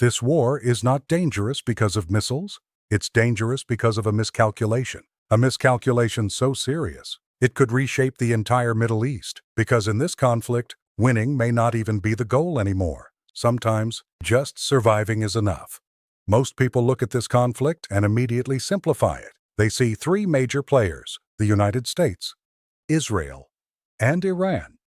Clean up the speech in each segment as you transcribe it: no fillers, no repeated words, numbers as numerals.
This war is not dangerous because of missiles. It's dangerous because of a miscalculation. A miscalculation so serious, it could reshape the entire Middle East, because in this conflict, winning may not even be the goal anymore. Sometimes, just surviving is enough. Most people look at this conflict and immediately simplify it. They see three major players: the United States, Israel, and Iran.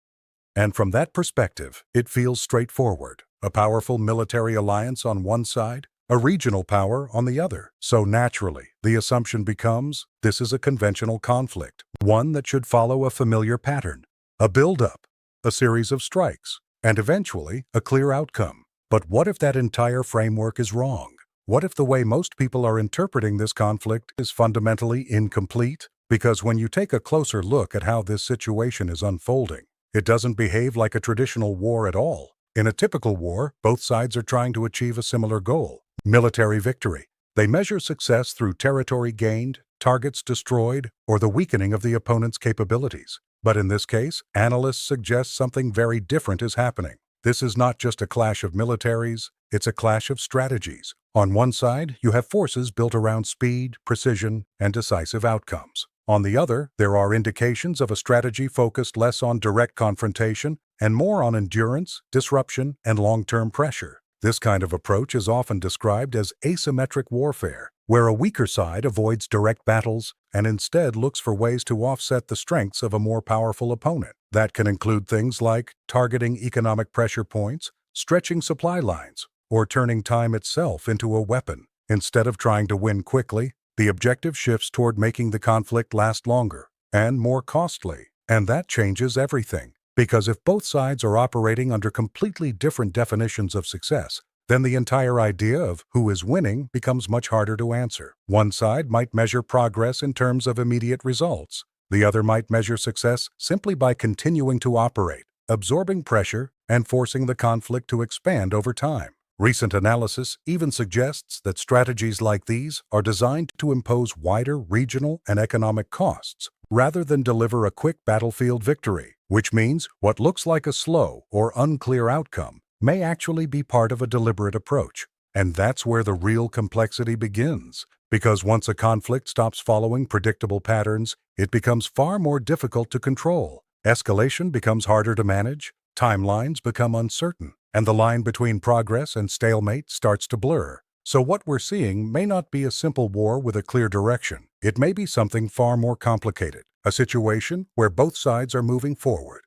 And from that perspective, it feels straightforward. A powerful military alliance on one side, a regional power on the other. So naturally, the assumption becomes, this is a conventional conflict, one that should follow a familiar pattern. A build-up, a series of strikes, and eventually a clear outcome. But what if that entire framework is wrong? What if the way most people are interpreting this conflict is fundamentally incomplete? Because when you take a closer look at how this situation is unfolding, it doesn't behave like a traditional war at all. In a typical war, both sides are trying to achieve a similar goal: military victory. They measure success through territory gained, targets destroyed, or the weakening of the opponent's capabilities. But in this case, analysts suggest something very different is happening. This is not just a clash of militaries, it's a clash of strategies. On one side, you have forces built around speed, precision, and decisive outcomes. On the other, there are indications of a strategy focused less on direct confrontation and more on endurance, disruption, and long-term pressure. This kind of approach is often described as asymmetric warfare, where a weaker side avoids direct battles and instead looks for ways to offset the strengths of a more powerful opponent. That can include things like targeting economic pressure points, stretching supply lines, or turning time itself into a weapon. Instead of trying to win quickly, the objective shifts toward making the conflict last longer and more costly. And that changes everything. Because if both sides are operating under completely different definitions of success, then the entire idea of who is winning becomes much harder to answer. One side might measure progress in terms of immediate results. The other might measure success simply by continuing to operate, absorbing pressure, and forcing the conflict to expand over time. Recent analysis even suggests that strategies like these are designed to impose wider regional and economic costs rather than deliver a quick battlefield victory, which means what looks like a slow or unclear outcome may actually be part of a deliberate approach. And that's where the real complexity begins, because once a conflict stops following predictable patterns, it becomes far more difficult to control. Escalation becomes harder to manage, timelines become uncertain, and the line between progress and stalemate starts to blur. So what we're seeing may not be a simple war with a clear direction. It may be something far more complicated, a situation where both sides are moving forward,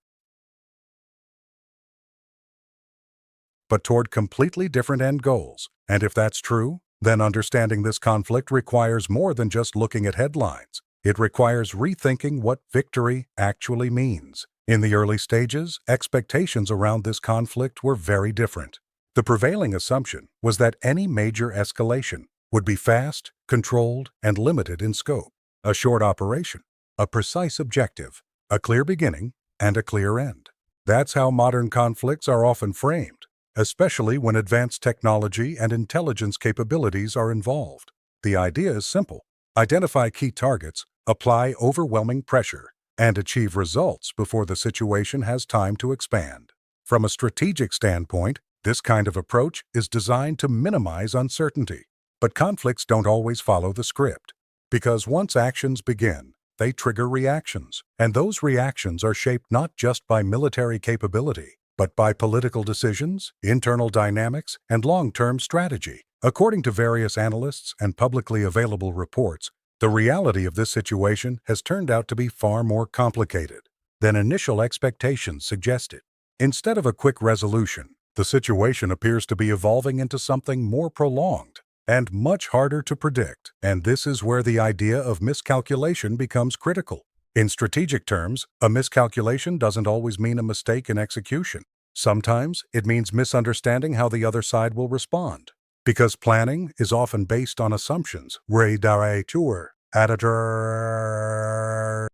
but toward completely different end goals. And if that's true, then understanding this conflict requires more than just looking at headlines. It requires rethinking what victory actually means. In the early stages, expectations around this conflict were very different. The prevailing assumption was that any major escalation would be fast, controlled, and limited in scope. A short operation, a precise objective, a clear beginning, and a clear end. That's how modern conflicts are often framed, especially when advanced technology and intelligence capabilities are involved. The idea is simple: identify key targets, apply overwhelming pressure, and achieve results before the situation has time to expand. From a strategic standpoint, this kind of approach is designed to minimize uncertainty. But conflicts don't always follow the script, because once actions begin, they trigger reactions, and those reactions are shaped not just by military capability, but by political decisions, internal dynamics, and long-term strategy. According to various analysts and publicly available reports, the reality of this situation has turned out to be far more complicated than initial expectations suggested. Instead of a quick resolution, the situation appears to be evolving into something more prolonged and much harder to predict. And this is where the idea of miscalculation becomes critical. In strategic terms, a miscalculation doesn't always mean a mistake in execution. Sometimes it means misunderstanding how the other side will respond. Because planning is often based on assumptions,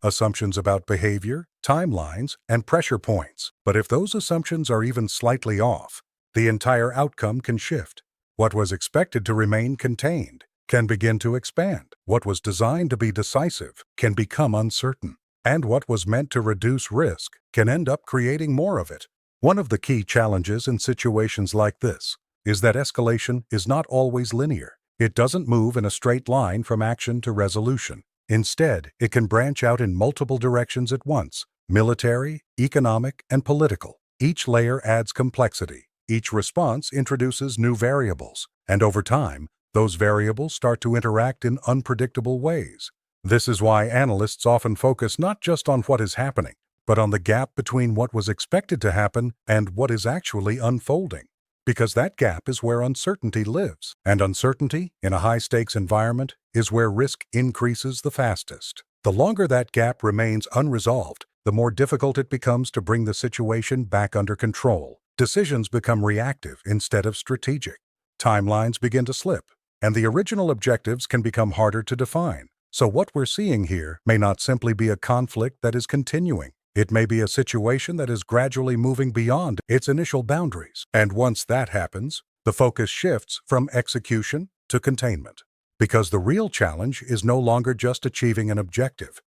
assumptions about behavior, timelines, and pressure points. But if those assumptions are even slightly off, the entire outcome can shift. What was expected to remain contained can begin to expand. What was designed to be decisive can become uncertain. And what was meant to reduce risk can end up creating more of it. One of the key challenges in situations like this is that escalation is not always linear. It doesn't move in a straight line from action to resolution. Instead, it can branch out in multiple directions at once: military, economic, and political. Each layer adds complexity. Each response introduces new variables, and over time, those variables start to interact in unpredictable ways. This is why analysts often focus not just on what is happening, but on the gap between what was expected to happen and what is actually unfolding. Because that gap is where uncertainty lives, and uncertainty, in a high-stakes environment, is where risk increases the fastest. The longer that gap remains unresolved, the more difficult it becomes to bring the situation back under control. Decisions become reactive instead of strategic. Timelines begin to slip, and the original objectives can become harder to define. So what we're seeing here may not simply be a conflict that is continuing. It may be a situation that is gradually moving beyond its initial boundaries. And once that happens, the focus shifts from execution to containment. Because the real challenge is no longer just achieving an objective.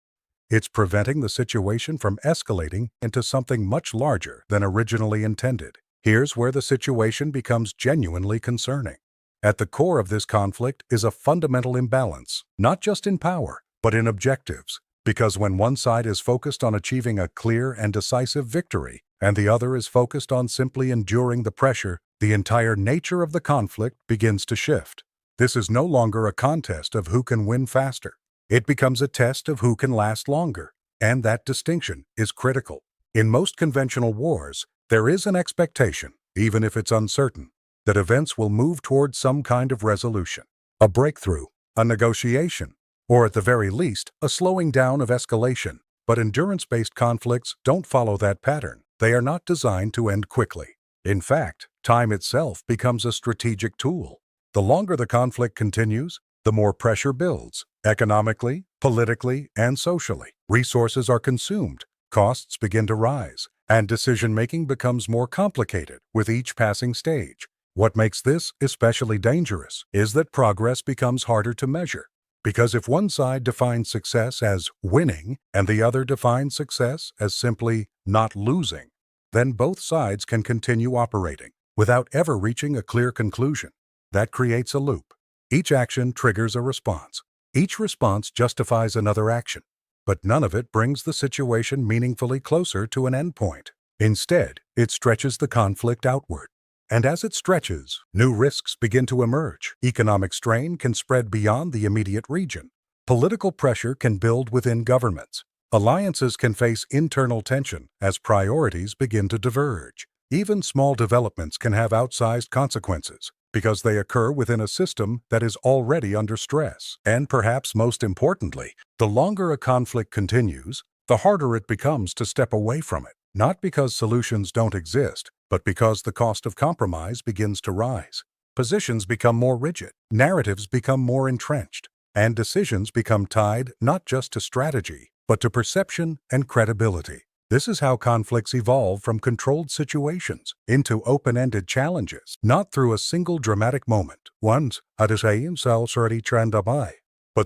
It's preventing the situation from escalating into something much larger than originally intended. Here's where the situation becomes genuinely concerning. At the core of this conflict is a fundamental imbalance, not just in power, but in objectives. Because when one side is focused on achieving a clear and decisive victory, and the other is focused on simply enduring the pressure, the entire nature of the conflict begins to shift. This is no longer a contest of who can win faster. It becomes a test of who can last longer, and that distinction is critical. In most conventional wars, there is an expectation, even if it's uncertain, that events will move towards some kind of resolution, a breakthrough, a negotiation, or at the very least, a slowing down of escalation. But endurance-based conflicts don't follow that pattern. They are not designed to end quickly. In fact, time itself becomes a strategic tool. The longer the conflict continues, the more pressure builds. Economically, politically, and socially, resources are consumed, costs begin to rise, and decision-making becomes more complicated with each passing stage. What makes this especially dangerous is that progress becomes harder to measure. Because if one side defines success as winning and the other defines success as simply not losing, then both sides can continue operating without ever reaching a clear conclusion. That creates a loop. Each action triggers a response. Each response justifies another action, but none of it brings the situation meaningfully closer to an endpoint. Instead, it stretches the conflict outward. And as it stretches, new risks begin to emerge. Economic strain can spread beyond the immediate region. Political pressure can build within governments. Alliances can face internal tension as priorities begin to diverge. Even small developments can have outsized consequences because they occur within a system that is already under stress. And perhaps most importantly, the longer a conflict continues, the harder it becomes to step away from it. Not because solutions don't exist, but because the cost of compromise begins to rise. Positions become more rigid, narratives become more entrenched, and decisions become tied not just to strategy, but to perception and credibility. This is how conflicts evolve from controlled situations into open-ended challenges, not through a single dramatic moment, but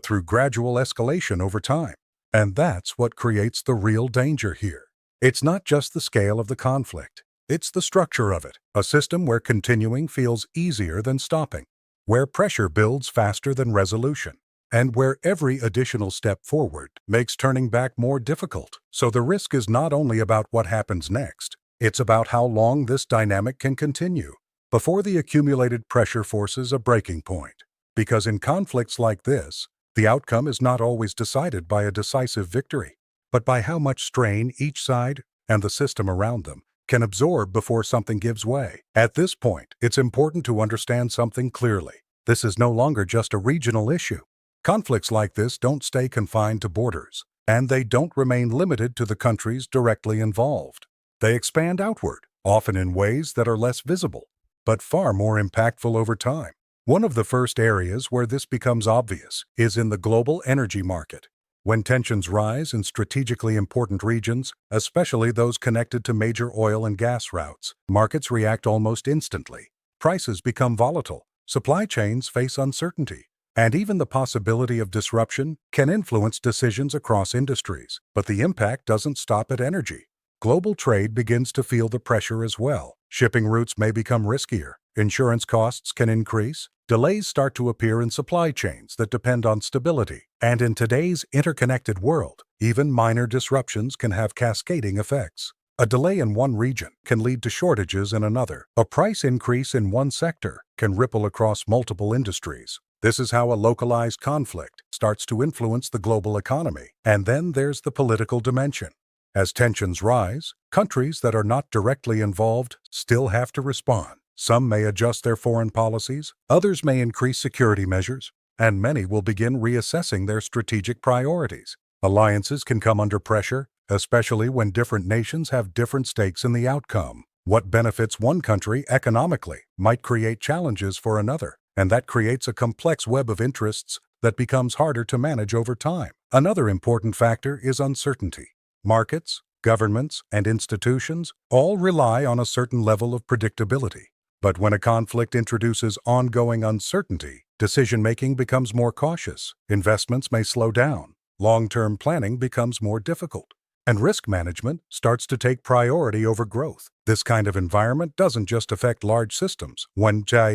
through gradual escalation over time. And that's what creates the real danger here. It's not just the scale of the conflict. It's the structure of it, a system where continuing feels easier than stopping, where pressure builds faster than resolution, and where every additional step forward makes turning back more difficult. So the risk is not only about what happens next, it's about how long this dynamic can continue before the accumulated pressure forces a breaking point. Because in conflicts like this, the outcome is not always decided by a decisive victory, but by how much strain each side and the system around them can absorb before something gives way. At this point, it's important to understand something clearly. This is no longer just a regional issue. Conflicts like this don't stay confined to borders, and they don't remain limited to the countries directly involved. They expand outward, often in ways that are less visible, but far more impactful over time. One of the first areas where this becomes obvious is in the global energy market. When tensions rise in strategically important regions, especially those connected to major oil and gas routes, markets react almost instantly. Prices become volatile, supply chains face uncertainty, and even the possibility of disruption can influence decisions across industries. But the impact doesn't stop at energy. Global trade begins to feel the pressure as well. Shipping routes may become riskier, insurance costs can increase, delays start to appear in supply chains that depend on stability, and in today's interconnected world, even minor disruptions can have cascading effects. A delay in one region can lead to shortages in another. A price increase in one sector can ripple across multiple industries. This is how a localized conflict starts to influence the global economy. And then there's the political dimension. As tensions rise, countries that are not directly involved still have to respond. Some may adjust their foreign policies, others may increase security measures, and many will begin reassessing their strategic priorities. Alliances can come under pressure, especially when different nations have different stakes in the outcome. What benefits one country economically might create challenges for another, and that creates a complex web of interests that becomes harder to manage over time. Another important factor is uncertainty. Markets, governments, and institutions all rely on a certain level of predictability. But when a conflict introduces ongoing uncertainty, decision-making becomes more cautious, investments may slow down, long-term planning becomes more difficult, and risk management starts to take priority over growth. This kind of environment doesn't just affect large systems. When it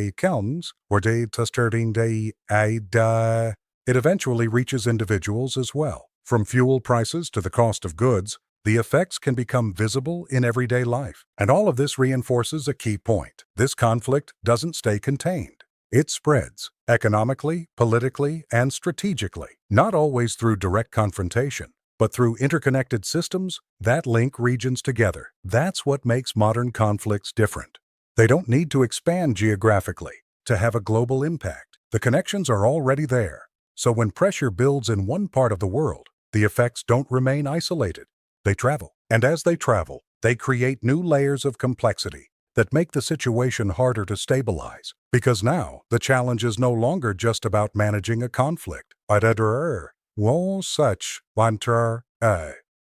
eventually reaches individuals as well. From fuel prices to the cost of goods, the effects can become visible in everyday life. And all of this reinforces a key point. This conflict doesn't stay contained. It spreads, economically, politically, and strategically, not always through direct confrontation, but through interconnected systems that link regions together. That's what makes modern conflicts different. They don't need to expand geographically to have a global impact. The connections are already there. So when pressure builds in one part of the world, the effects don't remain isolated. They travel. And as they travel, they create new layers of complexity that make the situation harder to stabilize. Because now, the challenge is no longer just about managing a conflict.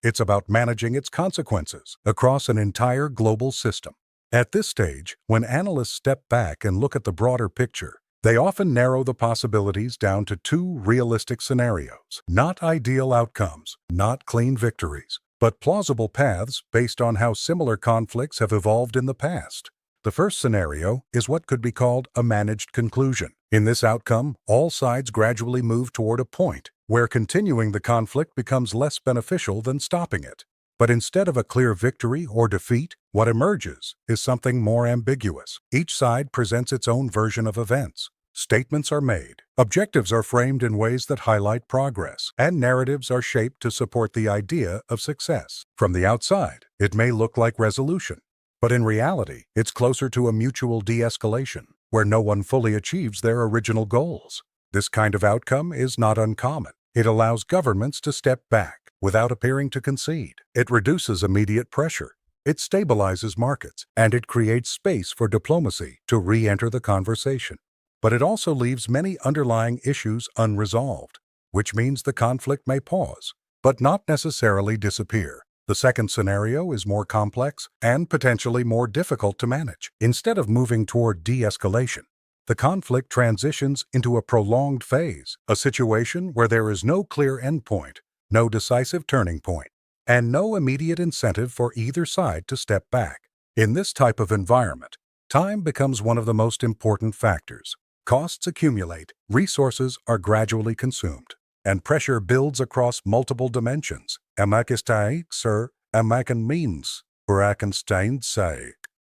It's about managing its consequences across an entire global system. At this stage, when analysts step back and look at the broader picture, they often narrow the possibilities down to two realistic scenarios. Not ideal outcomes, not clean victories, but plausible paths based on how similar conflicts have evolved in the past. The first scenario is what could be called a managed conclusion. In this outcome, all sides gradually move toward a point where continuing the conflict becomes less beneficial than stopping it. But instead of a clear victory or defeat, what emerges is something more ambiguous. Each side presents its own version of events. Statements are made, objectives are framed in ways that highlight progress, and narratives are shaped to support the idea of success. From the outside, it may look like resolution, but in reality, it's closer to a mutual de-escalation, where no one fully achieves their original goals. This kind of outcome is not uncommon. It allows governments to step back without appearing to concede. It reduces immediate pressure. It stabilizes markets, and it creates space for diplomacy to re-enter the conversation. But it also leaves many underlying issues unresolved, which means the conflict may pause, but not necessarily disappear. The second scenario is more complex and potentially more difficult to manage. Instead of moving toward de-escalation, the conflict transitions into a prolonged phase, a situation where there is no clear endpoint, no decisive turning point, and no immediate incentive for either side to step back. In this type of environment, time becomes one of the most important factors. Costs accumulate, resources are gradually consumed, and pressure builds across multiple dimensions.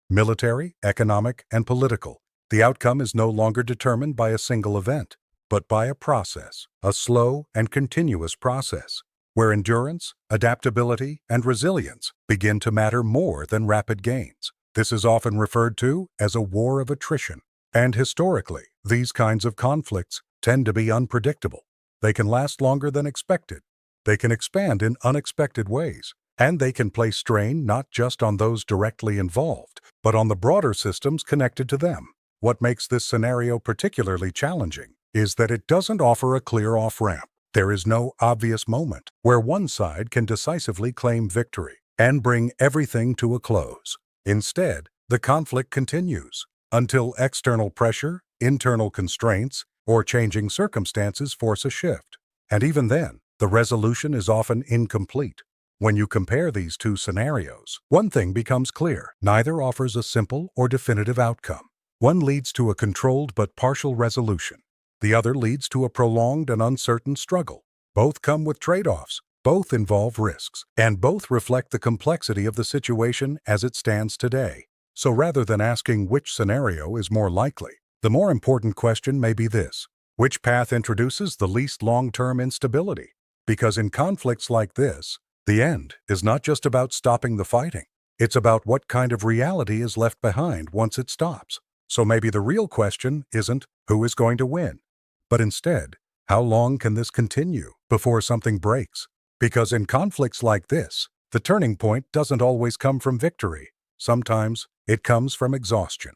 Military, economic, and political. The outcome is no longer determined by a single event, but by a process, a slow and continuous process, where endurance, adaptability, and resilience begin to matter more than rapid gains. This is often referred to as a war of attrition. And historically, these kinds of conflicts tend to be unpredictable. They can last longer than expected. They can expand in unexpected ways. And they can place strain not just on those directly involved, but on the broader systems connected to them. What makes this scenario particularly challenging is that it doesn't offer a clear off-ramp. There is no obvious moment where one side can decisively claim victory and bring everything to a close. Instead, the conflict continues until external pressure, internal constraints, or changing circumstances force a shift. And even then, the resolution is often incomplete. When you compare these two scenarios, one thing becomes clear. Neither offers a simple or definitive outcome. One leads to a controlled but partial resolution. The other leads to a prolonged and uncertain struggle. Both come with trade-offs. Both involve risks, and both reflect the complexity of the situation as it stands today. So rather than asking which scenario is more likely, the more important question may be this: which path introduces the least long-term instability? Because in conflicts like this, the end is not just about stopping the fighting. It's about what kind of reality is left behind once it stops. So maybe the real question isn't who is going to win, but instead, how long can this continue before something breaks? Because in conflicts like this, the turning point doesn't always come from victory. Sometimes it comes from exhaustion.